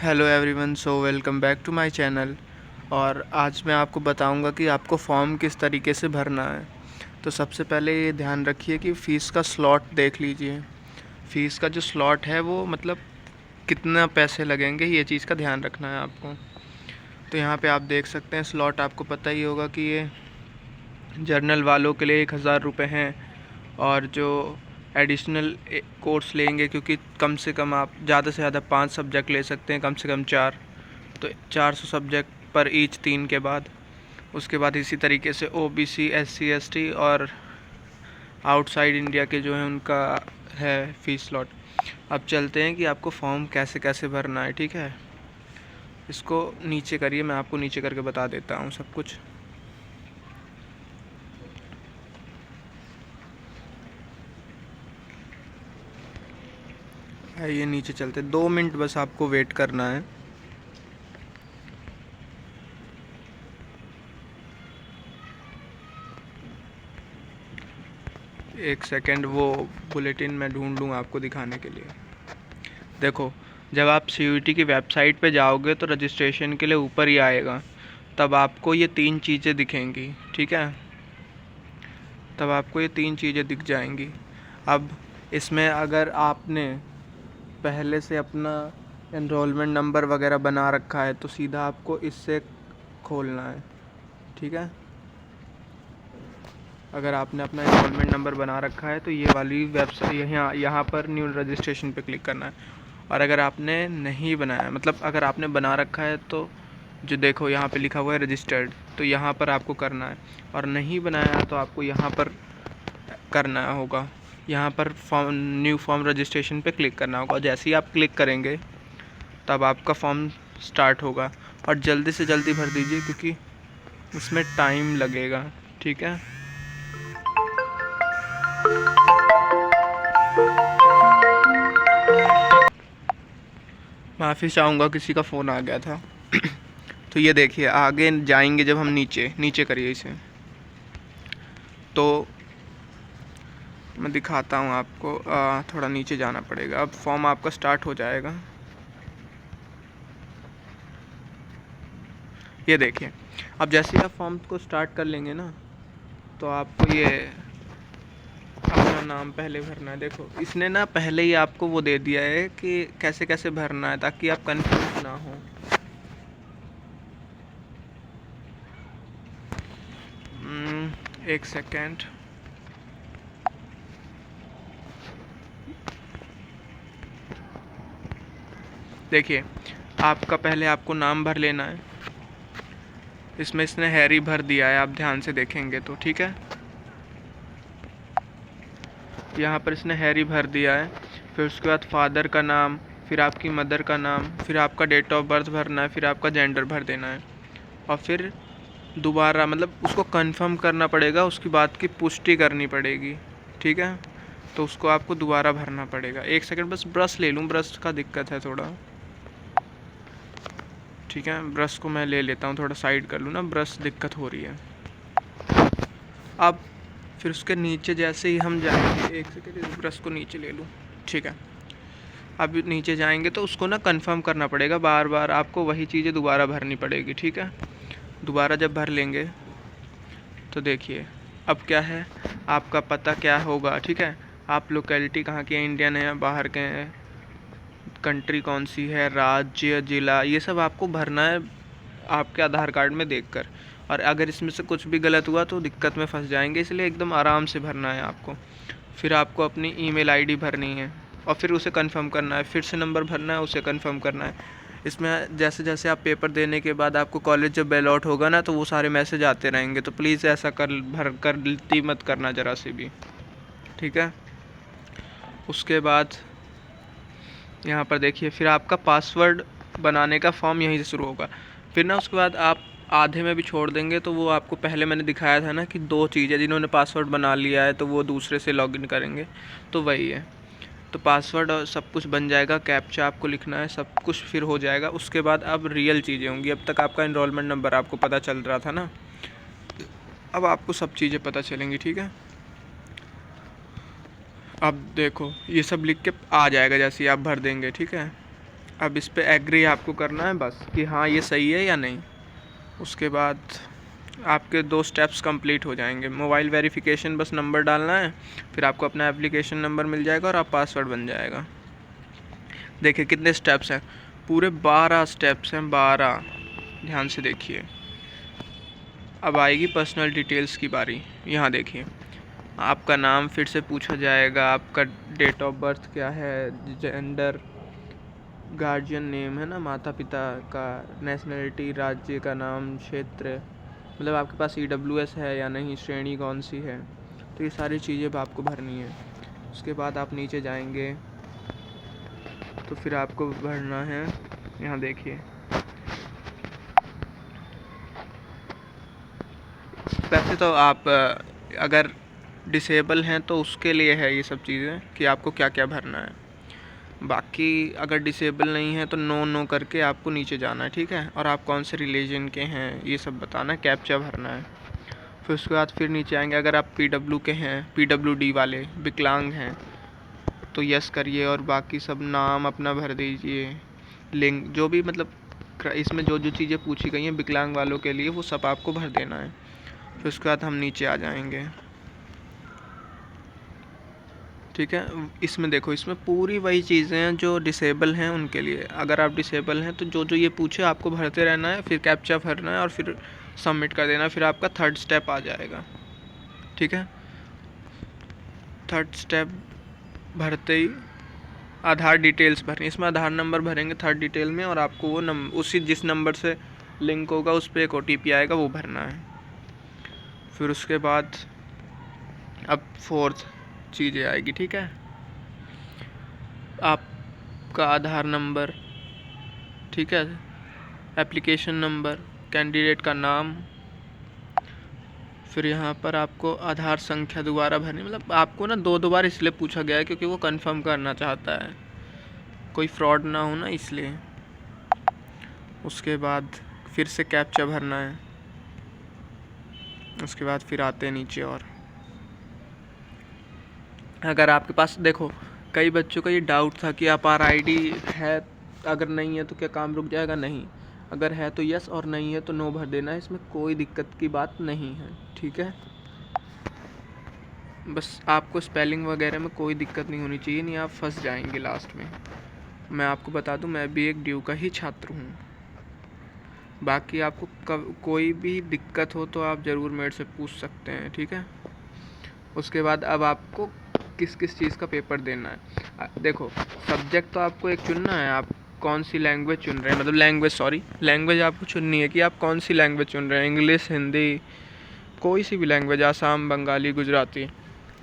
Hello everyone, so welcome back to my channel. और आज मैं आपको बताऊंगा कि आपको फॉर्म किस तरीके से भरना है। तो सबसे पहले ये ध्यान रखिए कि फ़ीस का स्लॉट देख लीजिए। फ़ीस का जो स्लॉट है वो मतलब कितना पैसे लगेंगे, ये चीज़ का ध्यान रखना है आपको। तो यहाँ पे आप देख सकते हैं स्लॉट, आपको पता ही होगा कि ये जर्नल वालों के लिए 1000 रुपये हैं। और जो एडिशनल कोर्स लेंगे, क्योंकि कम से कम आप ज़्यादा से ज़्यादा 5 सब्जेक्ट ले सकते हैं, कम से कम 4, तो 400 सब्जेक्ट पर ईच 3 के बाद। उसके बाद इसी तरीके से ओबीसी, एससी, एसटी और आउटसाइड इंडिया के जो हैं उनका है फ़ीस स्लॉट। अब चलते हैं कि आपको फॉर्म कैसे कैसे भरना है, ठीक है। इसको नीचे करिए, मैं आपको नीचे करके बता देता हूँ सब कुछ। ये नीचे चलते, 2 मिनट बस आपको वेट करना है। एक सेकंड, वो बुलेटिन मैं ढूंढ लूँ आपको दिखाने के लिए। देखो, जब आप सीयूईटी की वेबसाइट पे जाओगे तो रजिस्ट्रेशन के लिए ऊपर ही आएगा, तब आपको ये 3 चीज़ें दिखेंगी, ठीक है। तब आपको ये 3 चीज़ें दिख जाएंगी। अब इसमें अगर आपने पहले से अपना एनरोलमेंट नंबर वगैरह बना रखा है तो सीधा आपको इससे खोलना है, ठीक है। अगर आपने अपना एनरोलमेंट नंबर बना रखा है तो ये वाली वेबसाइट यहाँ पर न्यू रजिस्ट्रेशन पे क्लिक करना है। और अगर आपने नहीं बनाया, मतलब अगर आपने बना रखा है तो जो देखो यहाँ पे लिखा हुआ है रजिस्टर्ड, तो यहाँ पर आपको करना है। और नहीं बनाया तो आपको यहाँ पर करना होगा, यहाँ पर फॉर्म न्यू फॉर्म रजिस्ट्रेशन पे क्लिक करना होगा। जैसे ही आप क्लिक करेंगे तब आपका फॉर्म स्टार्ट होगा। और जल्दी से जल्दी भर दीजिए क्योंकि उसमें टाइम लगेगा, ठीक है। माफ़ी चाहूँगा, किसी का फ़ोन आ गया था। तो ये देखिए, आगे जाएंगे जब हम नीचे नीचे करिए इसे, तो मैं दिखाता हूँ आपको। थोड़ा नीचे जाना पड़ेगा। अब फॉर्म आपका स्टार्ट हो जाएगा। ये देखिए, अब जैसे ही आप फॉर्म को स्टार्ट कर लेंगे ना, तो आपको ये अपना नाम पहले भरना है। देखो, इसने ना पहले ही आपको वो दे दिया है कि कैसे कैसे भरना है, ताकि आप कंफ्यूज ना हो। एक सेकेंड। देखिए, आपका पहले आपको नाम भर लेना है। इसमें इसने हैरी भर दिया है, आप ध्यान से देखेंगे तो, ठीक है। यहाँ पर इसने हैरी भर दिया है। फिर उसके बाद फादर का नाम, फिर आपकी मदर का नाम, फिर आपका डेट ऑफ बर्थ भरना है, फिर आपका जेंडर भर देना है। और फिर दोबारा मतलब उसको कंफर्म करना पड़ेगा, उसकी बात की पुष्टि करनी पड़ेगी, ठीक है। तो उसको आपको दोबारा भरना पड़ेगा। एक सेकंड बस ब्रश ले लूँ, ब्रश का दिक्कत है थोड़ा, ठीक है। ब्रश को मैं ले लेता हूँ, थोड़ा साइड कर लूँ ना, ब्रश दिक्कत हो रही है। अब फिर उसके नीचे जैसे ही हम जाएंगे, एक सेकंड इस ब्रश को नीचे ले लूँ, ठीक है। अब नीचे जाएंगे तो उसको ना कंफर्म करना पड़ेगा, बार बार आपको वही चीज़ें दोबारा भरनी पड़ेगी, ठीक है। दोबारा जब भर लेंगे तो देखिए अब क्या है, आपका पता क्या होगा, ठीक है। आप लोकेलिटी कहाँ की है, इंडियन है या बाहर के हैं, कंट्री कौन सी है, राज्य, ज़िला, ये सब आपको भरना है आपके आधार कार्ड में देखकर। और अगर इसमें से कुछ भी गलत हुआ तो दिक्कत में फंस जाएंगे, इसलिए एकदम आराम से भरना है आपको। फिर आपको अपनी ईमेल आईडी भरनी है और फिर उसे कंफर्म करना है, फिर से नंबर भरना है, उसे कंफर्म करना है। इसमें जैसे जैसे आप पेपर देने के बाद आपको कॉलेज जब बैलॉट होगा ना, तो वो सारे मैसेज आते रहेंगे, तो प्लीज़ ऐसा भर कर गलती मत करना ज़रा सी भी, ठीक है। उसके बाद यहाँ पर देखिए, फिर आपका पासवर्ड बनाने का फॉर्म यहीं से शुरू होगा। फिर ना उसके बाद आप आधे में भी छोड़ देंगे तो वो आपको पहले मैंने दिखाया था ना कि 2 चीज़ें, जिन्होंने पासवर्ड बना लिया है तो वो दूसरे से लॉगिन करेंगे, तो वही है। तो पासवर्ड और सब कुछ बन जाएगा, कैप्चा आपको लिखना है, सब कुछ फिर हो जाएगा। उसके बाद अब रियल चीज़ें होंगी। अब तक आपका एनरोलमेंट नंबर आपको पता चल रहा था ना, अब आपको सब चीज़ें पता चलेंगी, ठीक है। अब देखो, ये सब लिख के आ जाएगा जैसे ही आप भर देंगे, ठीक है। अब इस पे एग्री आपको करना है बस कि हाँ ये सही है या नहीं। उसके बाद आपके 2 स्टेप्स कंप्लीट हो जाएंगे। मोबाइल वेरिफिकेशन, बस नंबर डालना है, फिर आपको अपना एप्लीकेशन नंबर मिल जाएगा और आप पासवर्ड बन जाएगा। देखिए कितने स्टेप्स हैं, पूरे 12 स्टेप्स हैं, 12। ध्यान से देखिए। अब आएगी पर्सनल डिटेल्स की बारी। यहाँ देखिए, आपका नाम फिर से पूछा जाएगा, आपका डेट ऑफ बर्थ क्या है, जेंडर, गार्जियन नेम है ना माता पिता का, नेशनलिटी, राज्य का नाम, क्षेत्र, मतलब आपके पास EWS है या नहीं, श्रेणी कौन सी है, तो ये सारी चीज़ें आपको भरनी है। उसके बाद आप नीचे जाएंगे तो फिर आपको भरना है, यहाँ देखिए, वैसे तो आप अगर डिसेबल हैं तो उसके लिए है ये सब चीज़ें कि आपको क्या क्या भरना है। बाकी अगर डिसेबल नहीं है तो नो नो करके आपको नीचे जाना है, ठीक है। और आप कौन से रिलीजन के हैं ये सब बताना है, कैप्चा भरना है। फिर उसके बाद फिर नीचे आएंगे, अगर आप PW के हैं, PWD वाले विकलांग हैं तो यस करिए, और बाकी सब नाम अपना भर दीजिए, लिंक जो भी मतलब इसमें जो जो चीज़ें पूछी गई हैं विकलांग वालों के लिए वो सब आपको भर देना है। फिर उसके बाद हम नीचे आ जाएंगे, ठीक है। इसमें देखो, इसमें पूरी वही चीज़ें हैं जो डिसेबल हैं उनके लिए। अगर आप डिसेबल हैं तो जो जो ये पूछे आपको भरते रहना है, फिर कैप्चा भरना है और फिर सबमिट कर देना, फिर आपका 3rd स्टेप आ जाएगा, ठीक है। 3rd स्टेप भरते ही आधार डिटेल्स भरनी, इसमें आधार नंबर भरेंगे 3rd डिटेल में, और आपको वो उसी जिस नंबर से लिंक होगा उस पर एक OTP आएगा, वो भरना है। फिर उसके बाद अब 4th चीज़ें आएगी, ठीक है। आपका आधार नंबर, ठीक है, एप्लीकेशन नंबर, कैंडिडेट का नाम, फिर यहाँ पर आपको आधार संख्या दोबारा भरनी, मतलब आपको ना 2 बार इसलिए पूछा गया है क्योंकि वो कंफर्म करना चाहता है कोई फ्रॉड ना हो ना, इसलिए। उसके बाद फिर से कैप्चा भरना है। उसके बाद फिर आते हैं नीचे, और अगर आपके पास, देखो कई बच्चों का ये डाउट था कि आप RID है, अगर नहीं है तो क्या काम रुक जाएगा, नहीं, अगर है तो यस और नहीं है तो नो भर देना है, इसमें कोई दिक्कत की बात नहीं है, ठीक है। बस आपको स्पेलिंग वगैरह में कोई दिक्कत नहीं होनी चाहिए, नहीं आप फंस जाएंगे लास्ट में। मैं आपको बता दूं, मैं भी एक ड्यू का ही छात्र हूँ। बाकी आपको कोई भी दिक्कत हो तो आप ज़रूर मेरे से पूछ सकते हैं, ठीक है। उसके बाद अब आपको किस किस चीज़ का पेपर देना है, देखो सब्जेक्ट तो आपको एक चुनना है, आप कौन सी लैंग्वेज चुन रहे हैं, मतलब लैंग्वेज आपको चुननी है कि आप कौन सी लैंग्वेज चुन रहे हैं, इंग्लिश, हिंदी, कोई सी भी लैंग्वेज, आसाम, बंगाली, गुजराती,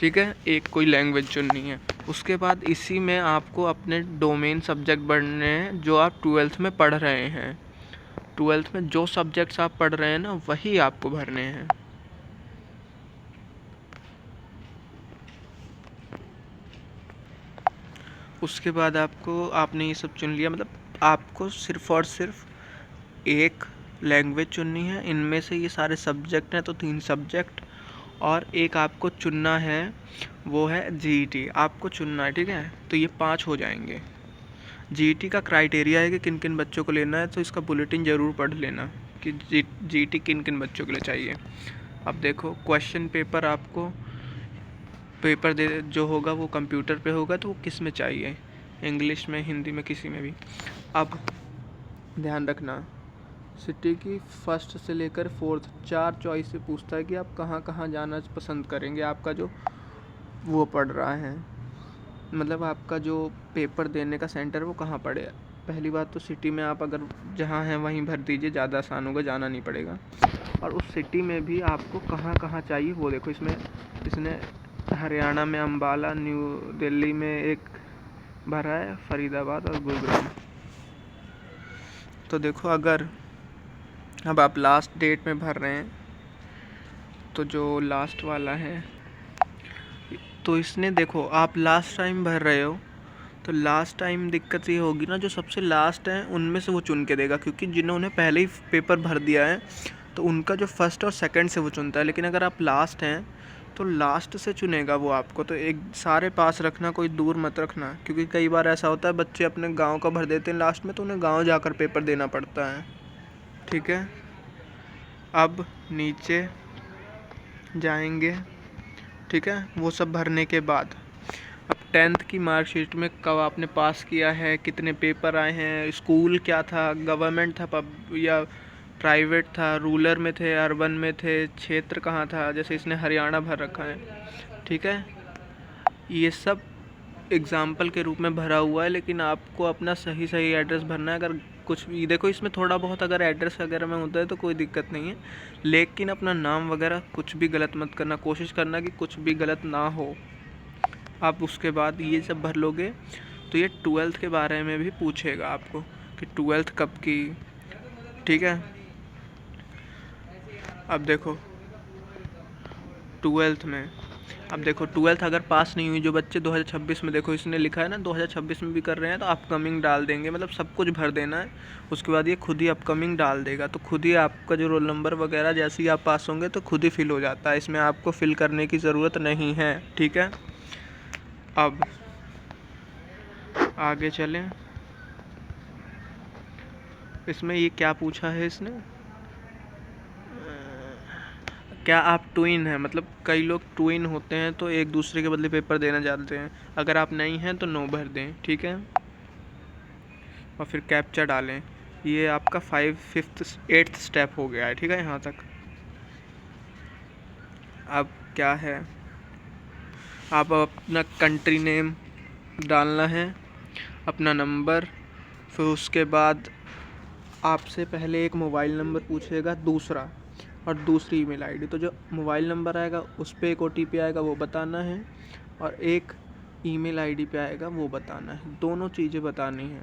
ठीक है, एक कोई लैंग्वेज चुननी है। उसके बाद इसी में आपको अपने डोमेन सब्जेक्ट बढ़ने हैं जो आप 12th में पढ़ रहे हैं। 12th में जो सब्जेक्ट्स आप पढ़ रहे हैं ना वही आपको भरने हैं। उसके बाद आपने ये सब चुन लिया, मतलब आपको सिर्फ़ और सिर्फ एक लैंग्वेज चुननी है। इनमें से ये सारे सब्जेक्ट हैं तो 3 सब्जेक्ट, और एक आपको चुनना है वो है GET, आपको चुनना है, ठीक है। तो ये 5 हो जाएंगे। GET का क्राइटेरिया है कि किन किन बच्चों को लेना है, तो इसका बुलेटिन ज़रूर पढ़ लेना कि GET किन किन बच्चों के लिए चाहिए। अब देखो क्वेश्चन पेपर आपको जो होगा वो कंप्यूटर पे होगा, तो वो किस में चाहिए, इंग्लिश में, हिंदी में, किसी में भी। अब ध्यान रखना, सिटी की 1st से लेकर 4th 4 चॉइस से पूछता है कि आप कहाँ कहाँ जाना पसंद करेंगे, आपका जो वो पढ़ रहा है, मतलब आपका जो पेपर देने का सेंटर वो कहाँ पड़े। पहली बात तो सिटी में आप अगर जहाँ हैं वहीं भर दीजिए, ज़्यादा आसान होगा, जाना नहीं पड़ेगा। और उस सिटी में भी आपको कहाँ कहाँ चाहिए वो देखो, इसने हरियाणा में अम्बाला, न्यू दिल्ली में एक भरा है, फरीदाबाद और गुरुग्राम। तो देखो अगर अब आप लास्ट डेट में भर रहे हैं तो जो लास्ट वाला है, तो इसने देखो आप लास्ट टाइम भर रहे हो तो लास्ट टाइम दिक्कत ये होगी ना, जो सबसे लास्ट है उनमें से वो चुन के देगा, क्योंकि जिन्होंने पहले ही पेपर भर दिया है तो उनका जो 1st और 2nd से वो चुनता है। लेकिन अगर आप लास्ट हैं तो लास्ट से चुनेगा वो आपको, तो एक सारे पास रखना, कोई दूर मत रखना, क्योंकि कई बार ऐसा होता है बच्चे अपने गांव का भर देते हैं लास्ट में, तो उन्हें गांव जाकर पेपर देना पड़ता है। ठीक है, अब नीचे जाएंगे। ठीक है, वो सब भरने के बाद अब 10th की मार्कशीट में कब आपने पास किया है, कितने पेपर आए हैं, स्कूल क्या था, गवर्नमेंट था पब या प्राइवेट था, रूरल में थे, अर्बन में थे, क्षेत्र कहाँ था, जैसे इसने हरियाणा भर रखा है। ठीक है, ये सब एग्जाम्पल के रूप में भरा हुआ है, लेकिन आपको अपना सही सही एड्रेस भरना है। अगर कुछ भी देखो इसमें थोड़ा बहुत अगर एड्रेस वगैरह में होता है तो कोई दिक्कत नहीं है, लेकिन अपना नाम वगैरह कुछ भी गलत मत करना, कोशिश करना कि कुछ भी गलत ना हो। आप उसके बाद ये सब भर लोगे तो ये 12th के बारे में भी पूछेगा आपको कि 12th कब की। ठीक है, अब देखो 12th में, अब देखो 12th अगर पास नहीं हुई जो बच्चे 2026 में, देखो इसने लिखा है ना 2026 में भी कर रहे हैं, तो अपकमिंग डाल देंगे, मतलब सब कुछ भर देना है। उसके बाद ये खुद ही अपकमिंग डाल देगा, तो खुद ही आपका जो रोल नंबर वगैरह जैसे ही आप पास होंगे तो खुद ही फिल हो जाता है, इसमें आपको फिल करने की ज़रूरत नहीं है। ठीक है, अब आगे चलें। इसमें ये क्या पूछा है इसने, क्या आप ट्विन हैं, मतलब कई लोग ट्विन होते हैं तो एक दूसरे के बदले पेपर देना चाहते हैं, अगर आप नहीं हैं तो नो भर दें। ठीक है, और फिर कैप्चा डालें। ये आपका 8th स्टेप हो गया है। ठीक है, यहाँ तक। अब क्या है, आप अपना कंट्री नेम डालना है, अपना नंबर, फिर उसके बाद आपसे पहले एक मोबाइल नंबर पूछेगा दूसरा और दूसरी ईमेल आईडी, तो जो मोबाइल नंबर आएगा उस पर एक OTP आएगा वो बताना है, और एक ईमेल आईडी पे आएगा वो बताना है, दोनों चीज़ें बतानी है।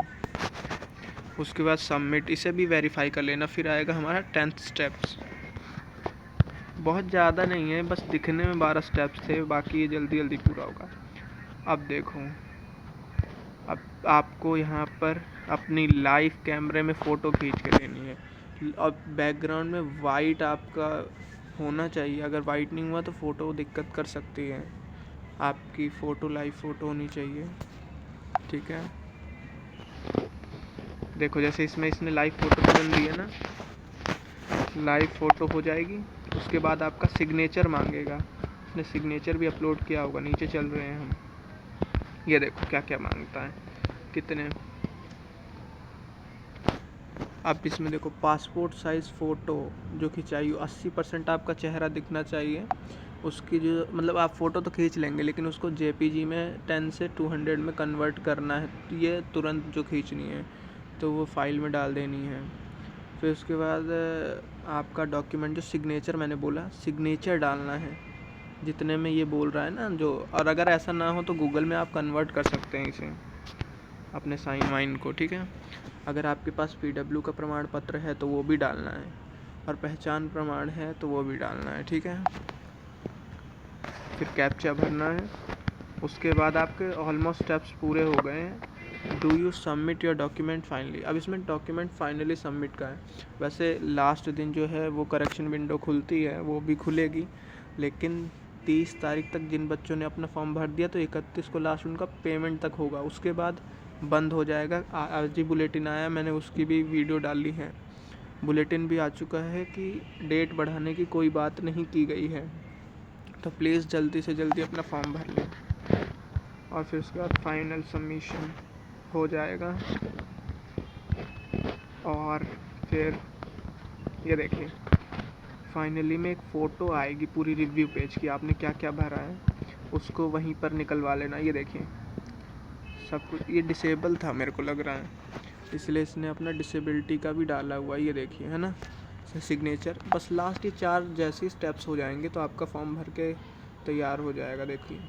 उसके बाद सबमिट, इसे भी वेरीफाई कर लेना। फिर आएगा हमारा 10th स्टेप्स, बहुत ज़्यादा नहीं है, बस दिखने में 12 स्टेप्स थे, बाकी ये जल्दी जल्दी पूरा होगा। अब देखो, अब आपको यहाँ पर अपनी लाइव कैमरे में फ़ोटो खींच के लेनी है, और बैकग्राउंड में वाइट आपका होना चाहिए, अगर वाइट नहीं हुआ तो फ़ोटो दिक्कत कर सकती है, आपकी फ़ोटो लाइव फ़ोटो होनी चाहिए। ठीक है, देखो जैसे इसमें इसने लाइव फ़ोटो चुन ली है ना, लाइव फ़ोटो हो जाएगी। उसके बाद आपका सिग्नेचर मांगेगा, इसने सिग्नेचर भी अपलोड किया होगा, नीचे चल रहे हैं हम, ये देखो क्या क्या मांगता है, कितने। अब इसमें देखो पासपोर्ट साइज़ फ़ोटो जो खिंचाई हो, 80% आपका चेहरा दिखना चाहिए, उसकी जो मतलब आप फ़ोटो तो खींच लेंगे लेकिन उसको JPG में 10 से 200 में कन्वर्ट करना है, तो ये तुरंत जो खींचनी है तो वो फाइल में डाल देनी है। फिर उसके बाद आपका डॉक्यूमेंट जो सिग्नेचर मैंने बोला, सिग्नेचर डालना है जितने में ये बोल रहा है ना जो, और अगर ऐसा ना हो तो गूगल में आप कन्वर्ट कर सकते हैं इसे अपने साइन वाइन को। ठीक है, अगर आपके पास PW का प्रमाण पत्र है तो वो भी डालना है, और पहचान प्रमाण है तो वो भी डालना है। ठीक है, फिर कैप्चा भरना है। उसके बाद आपके ऑलमोस्ट स्टेप्स पूरे हो गए हैं। Do you submit your document finally, अब इसमें डॉक्यूमेंट फाइनली सबमिट का है। वैसे लास्ट दिन जो है वो करेक्शन विंडो खुलती है, वो भी खुलेगी, लेकिन 30 तारीख तक जिन बच्चों ने अपना फॉर्म भर दिया तो 31 को लास्ट उनका पेमेंट तक होगा, उसके बाद बंद हो जाएगा। आज ही बुलेटिन आया, मैंने उसकी भी वीडियो डाली है, बुलेटिन भी आ चुका है कि डेट बढ़ाने की कोई बात नहीं की गई है, तो प्लीज़ जल्दी से जल्दी अपना फॉर्म भर लें, और फिर उसके बाद फाइनल सबमिशन हो जाएगा। और फिर ये देखिए फाइनली में एक फ़ोटो आएगी पूरी रिव्यू पेज की, आपने क्या क्या भरा है उसको वहीं पर निकलवा लेना। ये देखिए सब कुछ, ये डिसेबल था मेरे को लग रहा है, इसलिए इसने अपना डिसेबिलिटी का भी डाला हुआ है, ये देखिए है ना, सिग्नेचर। बस लास्ट ये 4 जैसे स्टेप्स हो जाएंगे तो आपका फॉर्म भर के तैयार हो जाएगा। देखिए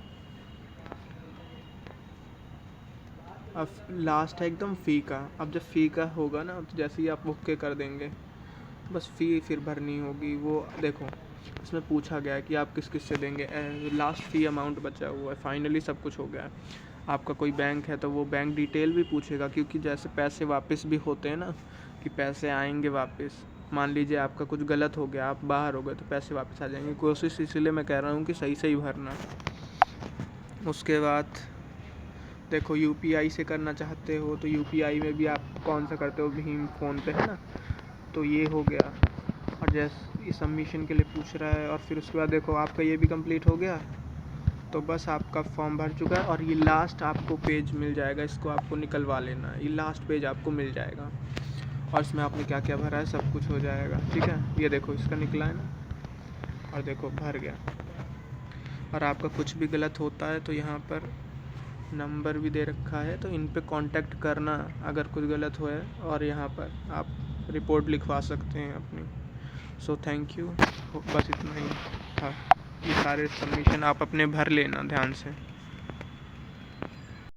अब लास्ट है एकदम फ़ी का, अब जब फ़ी का होगा ना तो जैसे ही आप ओके कर देंगे बस फ़ी फिर भरनी होगी। वो देखो इसमें पूछा गया है कि आप किस किस से देंगे, लास्ट फ़ी अमाउंट बचा हुआ है। फाइनली सब कुछ हो गया है। आपका कोई बैंक है तो वो बैंक डिटेल भी पूछेगा, क्योंकि जैसे पैसे वापस भी होते हैं ना कि पैसे आएंगे वापस, मान लीजिए आपका कुछ गलत हो गया, आप बाहर हो गए, तो पैसे वापस आ जाएंगे। कोशिश इसलिए मैं कह रहा हूँ कि सही सही भरना। उसके बाद देखो, यूपीआई से करना चाहते हो तो यूपीआई में भी आप कौन सा करते हो, भीम, फ़ोन पे, है ना। तो ये हो गया। और जैसे ये सबमिशन के लिए पूछ रहा है, और फिर उसके बाद देखो आपका ये भी कंप्लीट हो गया। तो बस आपका फॉर्म भर चुका है, और ये लास्ट आपको पेज मिल जाएगा, इसको आपको निकलवा लेना है। ये लास्ट पेज आपको मिल जाएगा, और इसमें आपने क्या क्या भरा है सब कुछ हो जाएगा, ठीक है। ये देखो इसका निकला है ना, और देखो भर गया। और आपका कुछ भी गलत होता है तो यहाँ पर नंबर भी दे रखा है, तो इन पे कांटेक्ट करना अगर कुछ गलत हो है, और यहाँ पर आप रिपोर्ट लिखवा सकते हैं अपनी। सो थैंक यू, बस इतना ही था। ये सारे सबमिशन आप अपने भर लेना ध्यान से।